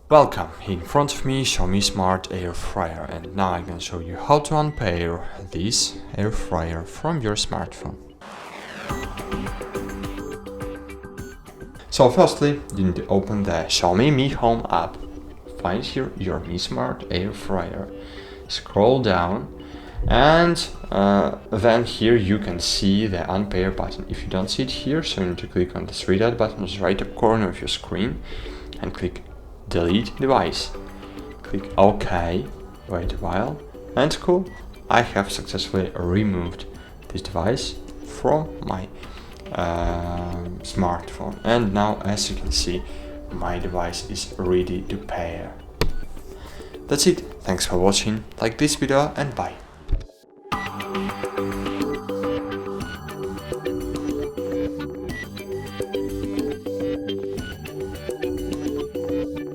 Welcome, in front of me Xiaomi Smart Air Fryer, and now I'm going to show you how to unpair this air fryer from your smartphone. So firstly, you need to open the Xiaomi Mi Home app, find here your Mi Smart Air Fryer, scroll down, and then here you can see the unpair button. If you don't see it here, so you need to click on the three dot button on the right up corner of your screen and click delete device. Click OK, wait a while, and cool, I have successfully removed this device from my smartphone, and now as you can see my device is ready to pair. That's it, thanks for watching, like this video and bye.